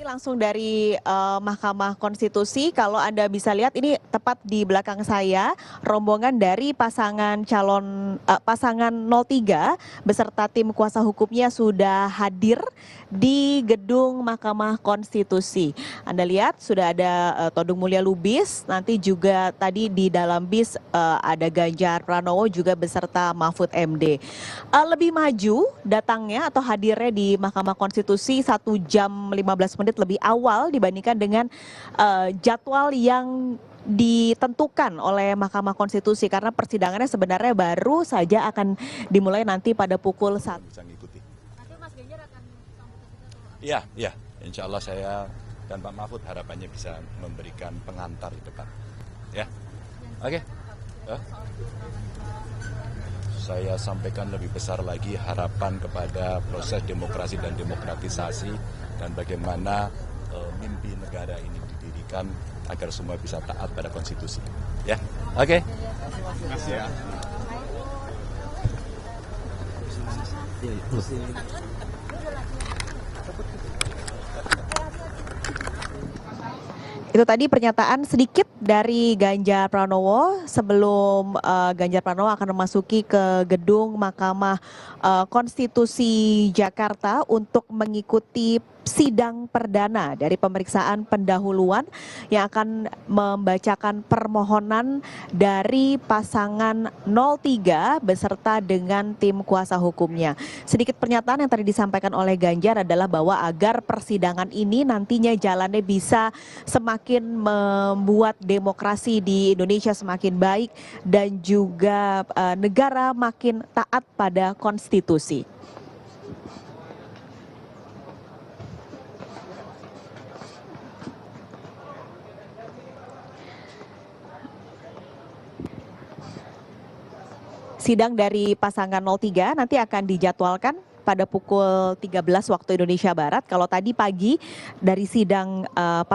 Langsung dari Mahkamah Konstitusi, kalau Anda bisa lihat ini tepat di belakang saya, rombongan dari pasangan 03 beserta tim kuasa hukumnya sudah hadir di gedung Mahkamah Konstitusi. Anda lihat sudah ada Todung Mulya Lubis, nanti juga tadi di dalam bis ada Ganjar Pranowo juga beserta Mahfud MD. Lebih maju datangnya atau hadirnya di Mahkamah Konstitusi 1 jam 15 menit lebih awal dibandingkan dengan jadwal yang ditentukan oleh Mahkamah Konstitusi karena persidangannya sebenarnya baru saja akan dimulai nanti pada pukul 1. Bisa ngikuti. Nanti Mas Ganjar akan sambut ke situ. Iya, insya Allah saya dan Pak Mahfud harapannya bisa memberikan pengantar di depan. Ya, oke. Saya sampaikan lebih besar lagi harapan kepada proses demokrasi dan demokratisasi dan bagaimana mimpi negara ini didirikan agar semua bisa taat pada konstitusi. Ya, oke. Terima kasih ya. Itu tadi pernyataan sedikit dari Ganjar Pranowo sebelum Ganjar Pranowo akan memasuki ke gedung Mahkamah Konstitusi Jakarta untuk mengikuti sidang perdana dari pemeriksaan pendahuluan yang akan membacakan permohonan dari pasangan 03 beserta dengan tim kuasa hukumnya. Sedikit pernyataan yang tadi disampaikan oleh Ganjar adalah bahwa agar persidangan ini nantinya jalannya bisa semakin membuat demokrasi di Indonesia semakin baik dan juga negara makin taat pada konstitusi. Sidang dari pasangan 03 nanti akan dijadwalkan pada pukul 13 waktu Indonesia Barat. Kalau tadi pagi dari sidang pasangan